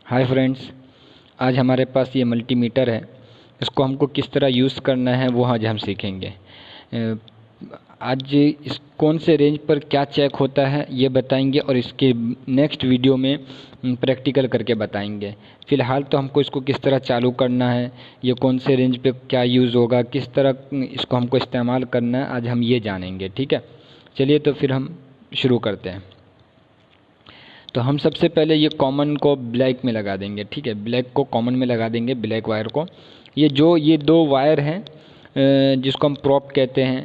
Hi friends, आज हमारे पास ये मल्टीमीटर है। इसको हमको किस तरह यूज़ करना है वो आज हम सीखेंगे। आज इस कौन से रेंज पर क्या चेक होता है ये बताएंगे और इसके नेक्स्ट वीडियो में प्रैक्टिकल करके बताएंगे। फ़िलहाल तो हमको इसको किस तरह चालू करना है, ये कौन से रेंज पे क्या यूज़ होगा, किस तरह इसको हमको इस्तेमाल करना है, आज हम ये जानेंगे। ठीक है, चलिए तो फिर हम शुरू करते हैं। तो हम सबसे पहले ये कॉमन को ब्लैक में लगा देंगे। ठीक है, ब्लैक को कॉमन में लगा देंगे, ब्लैक वायर को। ये दो वायर हैं जिसको हम प्रोप कहते हैं,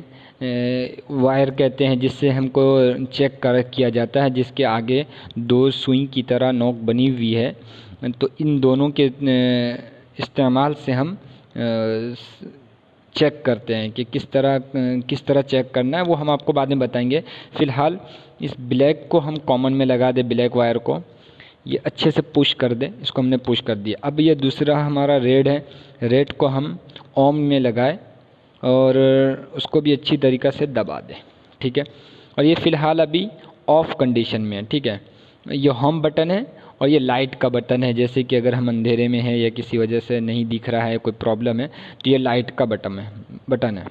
वायर कहते हैं, जिससे हमको चेक किया जाता है, जिसके आगे दो सुई की तरह नोक बनी हुई है। तो इन दोनों के इस्तेमाल से हम चेक करते हैं कि किस तरह चेक करना है, वो हम आपको बाद में बताएंगे। फ़िलहाल इस ब्लैक को हम कॉमन में लगा दें, ब्लैक वायर को ये अच्छे से पुश कर दें। इसको हमने पुश कर दिया। अब ये दूसरा हमारा रेड है, रेड को हम ऑन में लगाए और उसको भी अच्छी तरीक़ा से दबा दें। ठीक है, और ये फ़िलहाल अभी ऑफ़ कंडीशन में है। ठीक है, ये होम बटन है और ये लाइट का बटन है। जैसे कि अगर हम अंधेरे में हैं या किसी वजह से नहीं दिख रहा है, कोई प्रॉब्लम है, तो ये लाइट का बटन है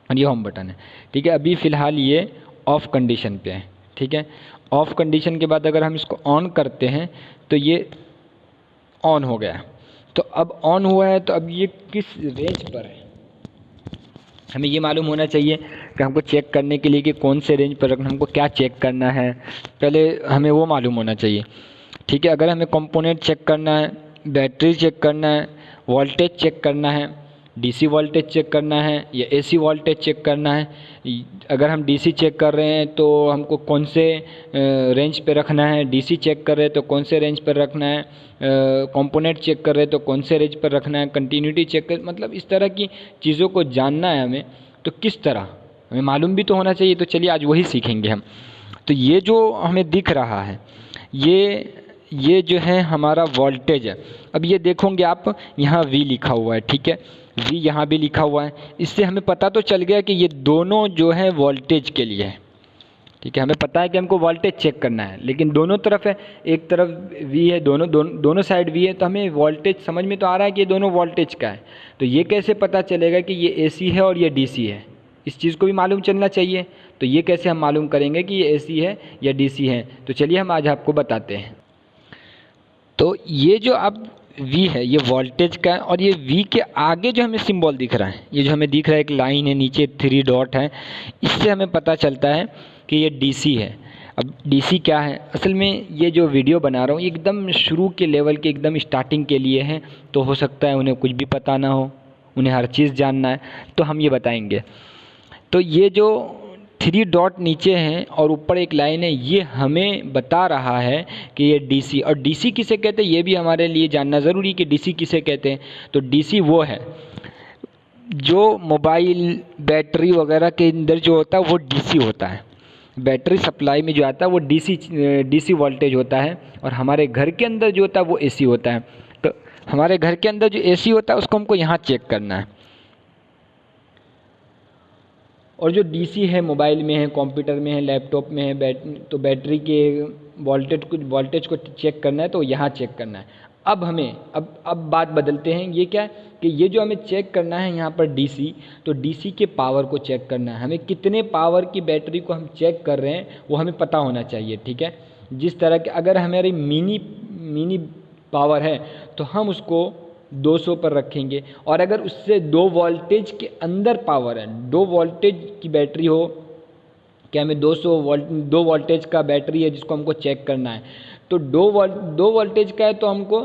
और ये होम बटन है। ठीक है, अभी फ़िलहाल ये ऑफ़ कंडीशन पे है। ठीक है, ऑफ़ कंडीशन के बाद अगर हम इसको ऑन करते हैं तो ये ऑन हो गया। तो अब ऑन हुआ है, तो अब ये किस रेंज पर है हमें ये मालूम होना चाहिए कि हमको चेक करने के लिए कि कौन से रेंज पर रखना, हमको क्या चेक करना है, पहले हमें वो मालूम होना चाहिए। ठीक है, अगर हमें कंपोनेंट चेक करना है, बैटरी चेक करना है, वोल्टेज चेक करना है, डीसी वोल्टेज चेक करना है या एसी वोल्टेज चेक करना है। अगर हम डीसी चेक कर रहे हैं तो हमको कौन से रेंज पे रखना है, डीसी चेक कर रहे हैं तो कौन से रेंज पर रखना है, कंपोनेंट चेक कर रहे हैं तो कौन से रेंज पर रखना है, कंटिन्यूटी चेक कर, मतलब इस तरह की चीज़ों को जानना है हमें। तो किस तरह हमें मालूम भी तो होना चाहिए। तो चलिए आज वही सीखेंगे हम। तो ये जो हमें दिख रहा है ये जो है हमारा वोल्टेज है। अब ये देखोगे आप, यहाँ V लिखा हुआ है। ठीक है, V यहाँ भी लिखा हुआ है। इससे हमें पता तो चल गया कि ये दोनों जो है वोल्टेज के लिए है। ठीक है, हमें पता है कि हमको वोल्टेज चेक करना है, लेकिन दोनों तरफ है, एक तरफ V है, दोनों साइड V है, तो हमें वोल्टेज समझ में तो आ रहा है कि ये दोनों वोल्टेज का है। तो ये कैसे पता चलेगा कि ये AC है और ये DC है, इस चीज़ को भी मालूम चलना चाहिए। तो ये कैसे हम मालूम करेंगे कि ये AC है या DC है, तो चलिए हम आज आपको बताते हैं। तो ये जो अब V है ये वोल्टेज का है, और ये V के आगे जो हमें सिंबल दिख रहा है, ये जो हमें दिख रहा है एक लाइन है, नीचे 3 डॉट है, इससे हमें पता चलता है कि ये DC है। अब DC क्या है, असल में ये जो वीडियो बना रहा हूँ एकदम शुरू के लेवल के, एकदम स्टार्टिंग के लिए है। तो हो सकता है उन्हें कुछ भी पता ना हो, उन्हें हर चीज़ जानना है, तो हम ये बताएंगे। तो ये जो 3 डॉट नीचे हैं और ऊपर एक लाइन है, ये हमें बता रहा है कि ये DC। और DC किसे कहते हैं ये भी हमारे लिए जानना ज़रूरी कि DC किसे कहते हैं। तो DC वो है जो मोबाइल बैटरी वगैरह के अंदर जो होता है वो DC होता है। बैटरी सप्लाई में जो आता है वो DC वोल्टेज होता है, और हमारे घर के अंदर जो होता है वो AC होता है। तो हमारे घर के अंदर जो AC होता है उसको हमको यहाँ चेक करना है, और जो DC है मोबाइल में है, कंप्यूटर में है, लैपटॉप में है, तो बैटरी के वोल्टेज को चेक करना है, तो यहाँ चेक करना है। अब हमें अब बात बदलते हैं। ये क्या है कि ये जो हमें चेक करना है यहाँ पर DC, तो DC के पावर को चेक करना है। हमें कितने पावर की बैटरी को हम चेक कर रहे हैं वो हमें पता होना चाहिए। ठीक है, जिस तरह के अगर हमारी मिनी पावर है तो हम उसको 200 पर रखेंगे, और अगर उससे 2 वोल्टेज के अंदर पावर है, 2 वोल्टेज की बैटरी हो, क्या हमें 2 वोल्टेज का बैटरी है जिसको हमको चेक करना है, तो 2 वोल्टेज का है तो हमको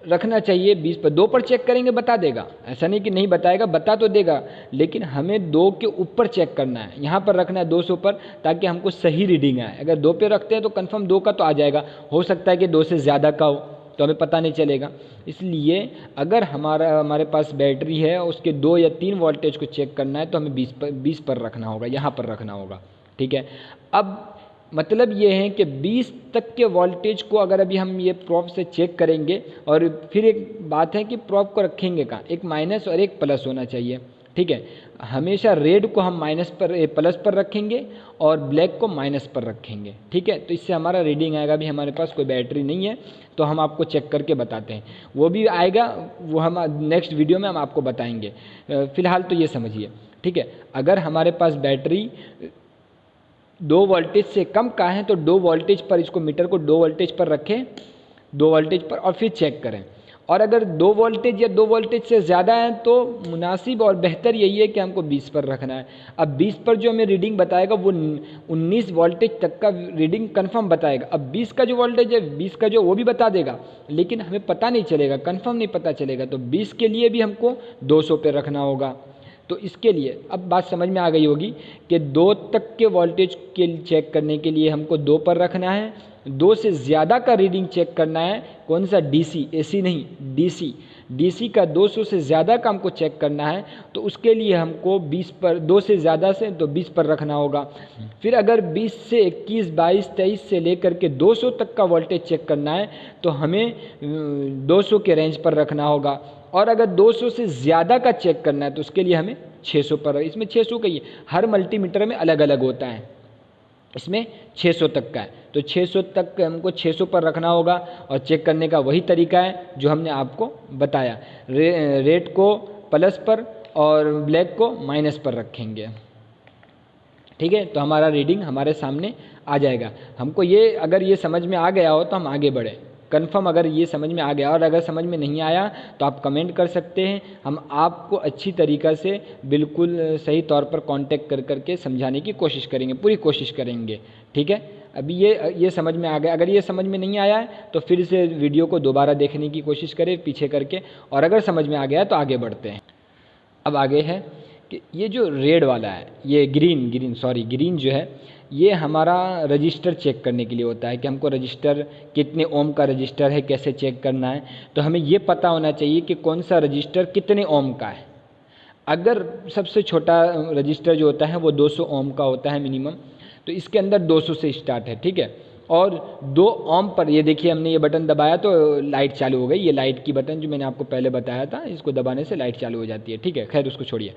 रखना चाहिए 20 पर। 2 पर चेक करेंगे बता देगा, ऐसा नहीं कि नहीं बताएगा, बता तो देगा, लेकिन हमें 2 के ऊपर चेक करना है, यहाँ पर रखना है 200 पर, ताकि हमको सही रीडिंग आए। अगर 2 पे रखते हैं तो कंफर्म 2 का तो आ जाएगा, हो सकता है कि 2 से ज़्यादा का हो, तो हमें पता नहीं चलेगा। इसलिए अगर हमारे पास बैटरी है, उसके 2 या 3 वोल्टेज को चेक करना है, तो हमें 20 पर रखना होगा, यहाँ पर रखना होगा। ठीक है, अब मतलब ये है कि 20 तक के वोल्टेज को अगर अभी हम ये प्रोब से चेक करेंगे, और फिर एक बात है कि प्रोब को रखेंगे कहाँ, एक माइनस और एक प्लस होना चाहिए। ठीक है। हमेशा रेड को हम प्लस पर रखेंगे और ब्लैक को माइनस पर रखेंगे, ठीक है। तो इससे हमारा रीडिंग आएगा। भी हमारे पास कोई बैटरी नहीं है तो हम आपको चेक करके बताते हैं, वो भी आएगा, वो हम नेक्स्ट वीडियो में हम आपको बताएंगे। फिलहाल तो ये समझिए, ठीक है। अगर हमारे पास बैटरी 2 वोल्टेज से कम का है तो 2 वोल्टेज पर, इसको मीटर को 2 वोल्टेज पर रखें, 2 वोल्टेज पर, और फिर चेक करें। और अगर 2 वोल्टेज या 2 वोल्टेज से ज़्यादा है तो मुनासिब और बेहतर यही है कि हमको 20 पर रखना है। अब 20 पर जो हमें रीडिंग बताएगा वो 19 वोल्टेज तक का रीडिंग कंफर्म बताएगा। अब 20 का जो वोल्टेज है, 20 का जो, वो भी बता देगा, लेकिन हमें पता नहीं चलेगा, कंफर्म नहीं पता चलेगा। तो 20 के लिए भी हमको 200 पे रखना होगा। तो इसके लिए अब बात समझ में आ गई होगी कि 2 तक के वोल्टेज के चेक करने के लिए हमको 2 पर रखना है। 2 से ज़्यादा का रीडिंग चेक करना है, कौन सा, डीसी, एसी नहीं, डीसी, डीसी का 200 से ज़्यादा का हमको चेक करना है। तो उसके लिए हमको 20 पर, 2 से ज़्यादा से तो 20 पर रखना होगा। फिर अगर 20 से 21, 22, 23 से लेकर के 200 तक का वोल्टेज चेक करना है तो हमें 200 के रेंज पर रखना होगा। और अगर 200 से ज़्यादा का चेक करना है तो उसके लिए हमें 600 पर, इसमें 600 का ही है, हर मल्टीमीटर में अलग अलग होता है, इसमें 600 तक का है। तो 600 तक हमको 600 पर रखना होगा और चेक करने का वही तरीका है जो हमने आपको बताया। रेड को प्लस पर और ब्लैक को माइनस पर रखेंगे, ठीक है। तो हमारा रीडिंग हमारे सामने आ जाएगा। हमको ये, अगर ये समझ में आ गया हो तो हम आगे बढ़े, कन्फर्म अगर ये समझ में आ गया। और अगर समझ में नहीं आया तो आप कमेंट कर सकते हैं, हम आपको अच्छी तरीक़ा से बिल्कुल सही तौर पर कांटेक्ट कर करके समझाने की कोशिश करेंगे, पूरी कोशिश करेंगे, ठीक है। अभी ये समझ में आ गया। अगर ये समझ में नहीं आया है तो फिर से वीडियो को दोबारा देखने की कोशिश करें पीछे करके, और अगर समझ में आ गया तो आगे बढ़ते हैं। अब आगे है कि ये जो रेड वाला है, ये ग्रीन जो है, ये हमारा रजिस्टर चेक करने के लिए होता है कि हमको रजिस्टर कितने ओम का रजिस्टर है, कैसे चेक करना है। तो हमें ये पता होना चाहिए कि कौन सा रजिस्टर कितने ओम का है। अगर सबसे छोटा रजिस्टर जो होता है वो 200 ओम का होता है मिनिमम, तो इसके अंदर 200 से स्टार्ट है, ठीक है। और 2 ओम पर, ये देखिए हमने ये बटन दबाया तो लाइट चालू हो गई। ये लाइट की बटन जो मैंने आपको पहले बताया था, इसको दबाने से लाइट चालू हो जाती है, ठीक है। खैर उसको छोड़िए।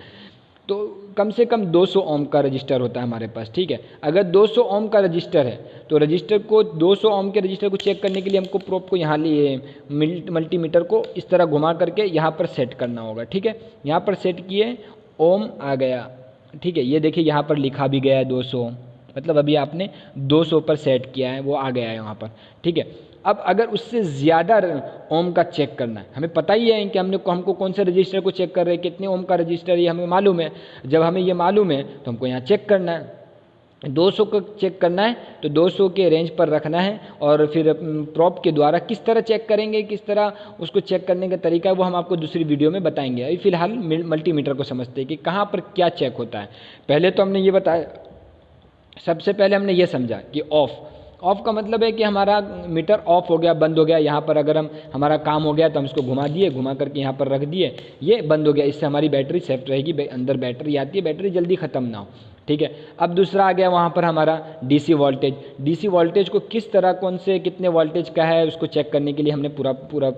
तो कम से कम 200 ओम का रजिस्टर होता है हमारे पास, ठीक है। अगर 200 ओम का रजिस्टर है तो रजिस्टर को, 200 ओम के रजिस्टर को चेक करने के लिए हमको प्रोब को यहाँ लिए मल्टीमीटर को इस तरह घुमा करके यहाँ पर सेट करना होगा, ठीक है। यहाँ पर सेट किए, ओम आ गया, ठीक है। ये देखिए यहाँ पर लिखा भी गया है 200, मतलब अभी आपने 200 पर सेट किया है, वो आ गया है यहाँ पर, ठीक है। अब अगर उससे ज़्यादा ओम का चेक करना है, हमें पता ही है कि हमको कौन से रजिस्टर को चेक कर रहे हैं, कितने ओम का रजिस्टर, ये हमें मालूम है। जब हमें ये मालूम है तो हमको यहाँ चेक करना है, 200 को चेक करना है, तो 200 के रेंज पर रखना है। और फिर प्रोब के द्वारा किस तरह चेक करेंगे, किस तरह उसको चेक करने का तरीका है, वो हम आपको दूसरी वीडियो में बताएंगे। अभी फ़िलहाल मल्टीमीटर को समझते हैं कि कहाँ पर क्या चेक होता है। पहले तो हमने ये बताया, सबसे पहले हमने ये समझा कि ऑफ का मतलब है कि हमारा मीटर ऑफ हो गया, बंद हो गया। यहाँ पर अगर हमारा काम हो गया तो हम इसको घुमा करके यहाँ पर रख दिए, ये बंद हो गया। इससे हमारी बैटरी सेफ रहेगी, अंदर बैटरी आती है, बैटरी जल्दी ख़त्म ना हो, ठीक है। अब दूसरा आ गया वहाँ पर हमारा डीसी वोल्टेज। डीसी वोल्टेज को किस तरह, कौन से कितने वोल्टेज का है उसको चेक करने के लिए हमने पूरा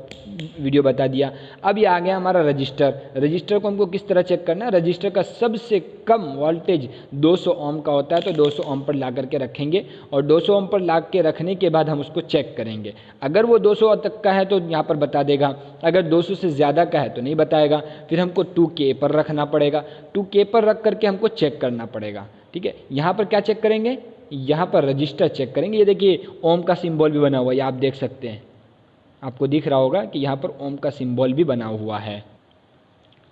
वीडियो बता दिया। अब ये आ गया हमारा रजिस्टर। रजिस्टर को हमको किस तरह चेक करना है, रजिस्टर का सबसे कम वोल्टेज 200 ओम का होता है, तो 200 ओम पर ला करके रखेंगे और 200 ओम पर ला के रखने के बाद हम उसको चेक करेंगे। अगर वो 200 तक का है तो यहाँ पर बता देगा, अगर 200 से ज़्यादा का है तो नहीं बताएगा। फिर हमको 2K पर रखना पड़ेगा, 2K पर रख करके हमको चेक करना पड़ेगा, ठीक है। यहाँ पर क्या चेक करेंगे, यहाँ पर रजिस्टर चेक करेंगे। ये देखिए ओम का सिंबल भी बना हुआ है, ये आप देख सकते हैं, आपको दिख रहा होगा कि यहाँ पर ओम का सिंबल भी बना हुआ है,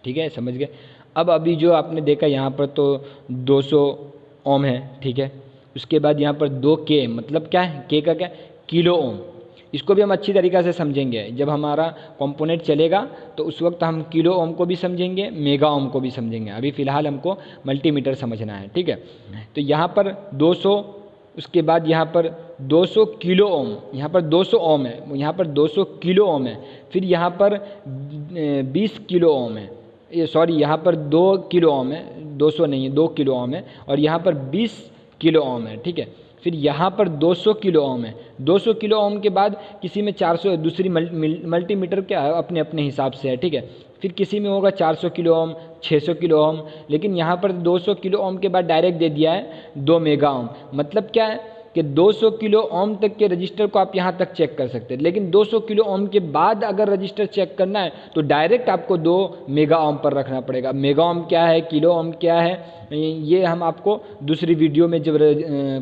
ठीक है, समझ गए। अब अभी जो आपने देखा यहाँ पर तो 200 ओम है, ठीक है। उसके बाद यहाँ पर 2K मतलब क्या है, K का क्या, किलो ओम। इसको भी हम अच्छी तरीक़ा से समझेंगे जब हमारा कंपोनेंट चलेगा, तो उस वक्त हम किलो ओम को भी समझेंगे, मेगा ओम को भी समझेंगे। अभी फ़िलहाल हमको मल्टीमीटर समझना है, ठीक है। तो यहाँ पर 200, उसके बाद यहाँ पर 200 किलो ओम, यहाँ पर 200 ओम है, यहाँ पर 200 किलो ओम है। फिर यहाँ पर 20 किलो ओम है, ये सॉरी यहाँ पर 2 किलो ओम है, 200 नहीं है, 2 किलो ओम है। और यहाँ पर 20 किलो ओम है, ठीक है। फिर यहाँ पर 200 किलो ओम है। 200 किलो ओम के बाद किसी में 400, दूसरी मल्टीमीटर क्या है अपने अपने हिसाब से है, ठीक है। फिर किसी में होगा 400 किलो ओम, 600 किलो ओम, लेकिन यहाँ पर 200 किलो ओम के बाद डायरेक्ट दे दिया है 2 मेगा ओम। मतलब क्या है कि 200 किलो ओम तक के रजिस्टर को आप यहाँ तक चेक कर सकते हैं, लेकिन 200 किलो ओम के बाद अगर रजिस्टर चेक करना है तो डायरेक्ट आपको 2 मेगा ओम पर रखना पड़ेगा। मेगा ओम क्या है, किलो ओम क्या है, ये हम आपको दूसरी वीडियो में जब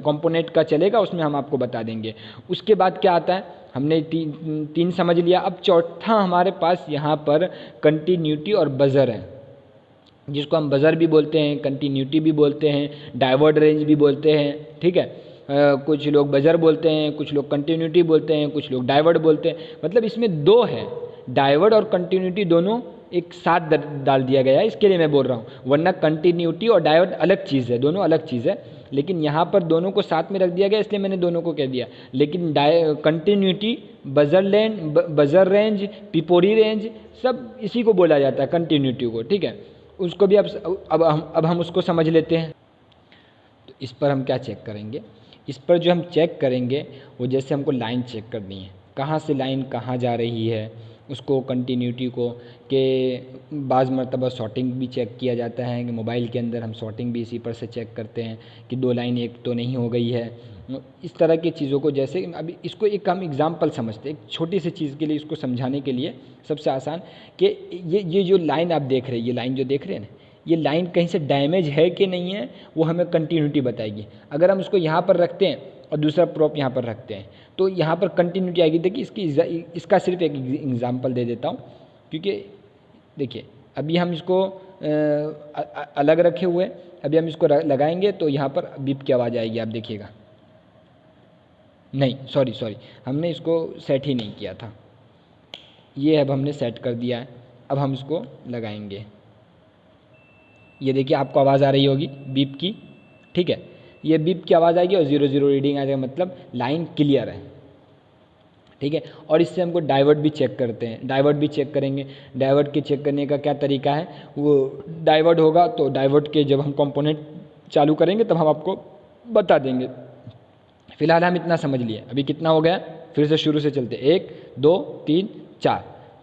कंपोनेंट का चलेगा उसमें हम आपको बता देंगे। उसके बाद क्या आता है, हमने तीन समझ लिया। अब चौथा हमारे पास यहाँ पर कंटिन्यूटी और बजर है, जिसको हम बजर भी बोलते हैं, कंटिन्यूटी भी बोलते हैं, डाइवर्ट रेंज भी बोलते हैं। ठीक है, कुछ लोग बजर बोलते हैं, कुछ लोग कंटिन्यूटी बोलते हैं, कुछ लोग डाइवर्ट बोलते हैं। मतलब इसमें दो है, डाइवर्ट और कंटिन्यूटी दोनों एक साथ डाल दिया गया है, इसके लिए मैं बोल रहा हूँ, वरना कंटिन्यूटी और डाइवर्ट अलग चीज़ है, दोनों अलग चीज़ है, लेकिन यहाँ पर दोनों को साथ में रख दिया गया इसलिए मैंने दोनों को कह दिया। लेकिन कंटिन्यूटी, बजर रेंज, पिपोरी रेंज, सब इसी को बोला जाता है, कंटिन्यूटी को। ठीक है, उसको भी अब हम उसको समझ लेते हैं। तो इस पर हम क्या चेक करेंगे, इस पर जो हम चेक करेंगे वो जैसे हमको लाइन चेक करनी है, कहाँ से लाइन कहाँ जा रही है, उसको कंटिन्यूटी को के बाज़ मरतबा शॉर्टिंग भी चेक किया जाता है कि मोबाइल के अंदर हम शॉर्टिंग भी इसी पर से चेक करते हैं कि 2 लाइन एक तो नहीं हो गई है। इस तरह की चीज़ों को, जैसे अभी इसको एक हम एग्जांपल समझते हैं, एक छोटी सी चीज़ के लिए इसको समझाने के लिए सबसे आसान कि ये जो लाइन आप देख रहे हैं, ये लाइन जो देख रहे हैं ना, ये लाइन कहीं से डैमेज है कि नहीं है वो हमें कंटिन्यूटी बताएगी। अगर हम उसको यहाँ पर रखते हैं और दूसरा प्रॉप यहाँ पर रखते हैं तो यहाँ पर कंटिन्यूटी आएगी। देखिए इसका सिर्फ एक एग्जांपल दे देता हूँ, क्योंकि देखिए अभी हम इसको अलग रखे हुए, अभी हम इसको लगाएंगे तो यहाँ पर बीप की आवाज़ आएगी, आप देखिएगा। नहीं, सॉरी, हमने इसको सेट ही नहीं किया था, ये अब हमने सेट कर दिया है। अब हम इसको लगाएंगे, ये देखिए आपको आवाज़ आ रही होगी बीप की। ठीक है, ये बीप की आवाज़ आएगी और 0 रीडिंग आ जाएगा, मतलब लाइन क्लियर है। ठीक है, और इससे हमको डाइवर्ट भी चेक करते हैं, डाइवर्ट भी चेक करेंगे। डाइवर्ट के चेक करने का क्या तरीका है, वो डाइवर्ट होगा तो डाइवर्ट के जब हम कंपोनेंट चालू करेंगे तब हम आपको बता देंगे। फिलहाल हम इतना समझ लिए, अभी कितना हो गया, फिर से शुरू से चलते, 1 2 3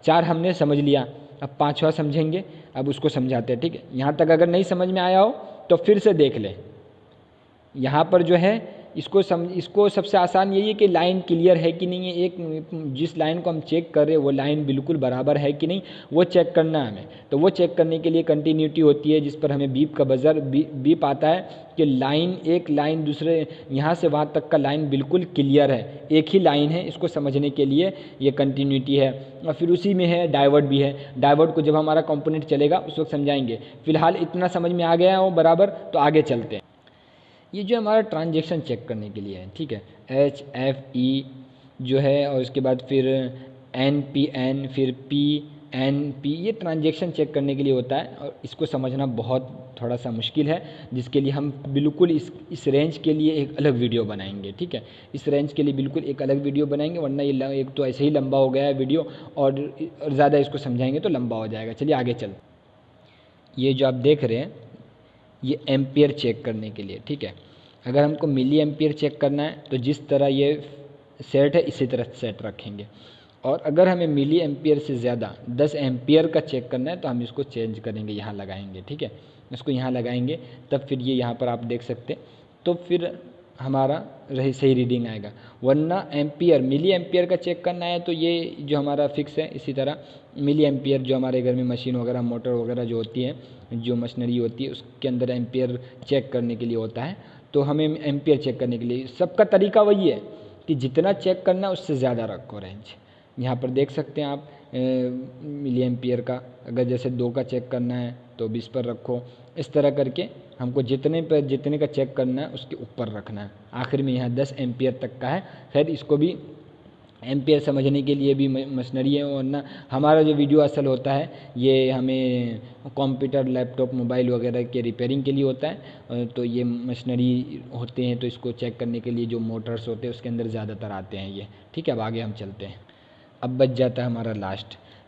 4 हमने समझ लिया। अब 5वां समझेंगे, अब उसको समझाते हैं। ठीक है, यहाँ तक अगर नहीं समझ में आया हो तो फिर से देख लें। यहाँ पर जो है इसको सबसे आसान यही है कि लाइन क्लियर है कि नहीं है, एक जिस लाइन को हम चेक कर रहे हैं वो लाइन बिल्कुल बराबर है कि नहीं, वो चेक करना है हमें। तो वो चेक करने के लिए कंटिन्यूटी होती है, जिस पर हमें बीप का बजर बीप आता है कि लाइन, एक लाइन दूसरे यहाँ से वहाँ तक का लाइन बिल्कुल क्लियर है, एक ही लाइन है। इसको समझने के लिए ये कंटिन्यूटी है। और फिर उसी में है डाइवर्ट भी है, डाइवर्ट को जब हमारा कंपोनेंट चलेगा उस वक्त समझाएंगे। फिलहाल इतना समझ में आ गया है वो बराबर, तो आगे चलते हैं। ये जो हमारा ट्रांजैक्शन चेक करने के लिए है, ठीक है, HFE जो है, और उसके बाद फिर NPN, फिर PNP, ये ट्रांजैक्शन चेक करने के लिए होता है। और इसको समझना बहुत थोड़ा सा मुश्किल है, जिसके लिए हम बिल्कुल इस रेंज के लिए एक अलग वीडियो बनाएंगे। ठीक है, इस रेंज के लिए बिल्कुल एक अलग वीडियो बनाएंगे, वरना ये एक तो ऐसे ही लंबा हो गया है वीडियो, और ज़्यादा इसको समझाएंगे तो लंबा हो जाएगा। चलिए आगे चल। ये जो आप देख रहे हैं ये एम्पियर चेक करने के लिए। ठीक है, अगर हमको मिली एम्पियर चेक करना है तो जिस तरह ये सेट है इसी तरह सेट रखेंगे, और अगर हमें मिली एम्पियर से ज़्यादा 10 एम्पियर का चेक करना है तो हम इसको चेंज करेंगे, यहाँ लगाएंगे। ठीक है, इसको यहाँ लगाएंगे तब फिर ये यहाँ पर आप देख सकते हैं, तो फिर हमारा सही रीडिंग आएगा। वरना एम्पियर, मिली एम्पियर का चेक करना है तो ये जो हमारा फिक्स है, इसी तरह मिली एम्पियर जो हमारे घर में मशीन वगैरह, मोटर वगैरह जो होती है, जो मशीनरी होती है, उसके अंदर एम्पियर चेक करने के लिए होता है। तो हमें एम्पियर चेक करने के लिए सबका तरीका वही है कि जितना चेक करना है उससे ज़्यादा रखो रेंज। यहाँ पर देख सकते हैं आप मिली एम्पियर का, अगर जैसे 2 का चेक करना है तो 20 पर रखो। इस तरह करके हमको जितने का चेक करना है उसके ऊपर रखना है। आखिर में यहाँ 10 एम्पियर तक का है। खैर इसको भी एम्पियर समझने के लिए भी मशीनरी है, वरना हमारा जो वीडियो असल होता है ये हमें कंप्यूटर, लैपटॉप, मोबाइल वगैरह के रिपेयरिंग के लिए होता है। तो ये मशीनरी होते हैं, तो इसको चेक करने के लिए जो मोटर्स होते हैं उसके अंदर ज़्यादातर आते हैं ये। ठीक है, अब आगे हम चलते हैं। अब बच जाता है हमारा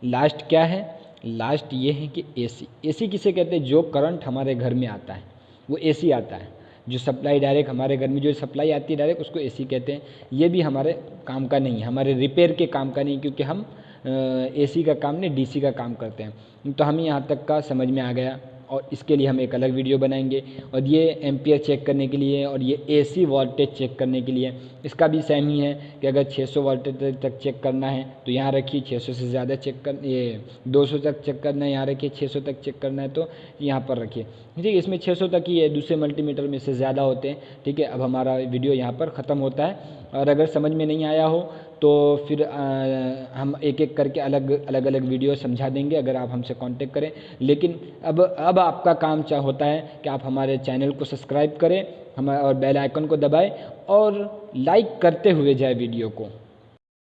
लास्ट क्या है, लास्ट ये है कि AC किसे कहते हैं, जो करंट हमारे घर में आता है वो AC आता है। जो सप्लाई डायरेक्ट हमारे घर में जो सप्लाई आती है डायरेक्ट, उसको AC कहते हैं। ये भी हमारे काम का नहीं है, हमारे रिपेयर के काम का नहीं, क्योंकि हम AC का काम नहीं DC का काम करते हैं। तो हमें यहाँ तक का समझ में आ गया और इसके लिए हम एक अलग वीडियो बनाएंगे। और ये एम्पियर चेक करने के लिए और ये AC वोल्टेज चेक करने के लिए इसका भी सेम ही है कि अगर 600 वोल्टेज तक चेक करना है तो यहाँ रखिए, 600 से ज़्यादा चेक कर, ये 200 तक चेक करना है यहाँ रखिए, 600 तक चेक करना है तो यहाँ पर रखिए। ठीक है, इसमें 600 तक ही है, दूसरे मल्टीमीटर में से ज़्यादा होते हैं। ठीक है, अब हमारा वीडियो यहाँ पर ख़त्म होता है। और अगर समझ में नहीं आया हो तो फिर हम एक एक करके अलग अलग वीडियो समझा देंगे अगर आप हमसे कांटेक्ट करें। लेकिन अब आपका काम होता है कि आप हमारे चैनल को सब्सक्राइब करें और बेल आइकन को दबाएं और लाइक करते हुए जाए वीडियो को।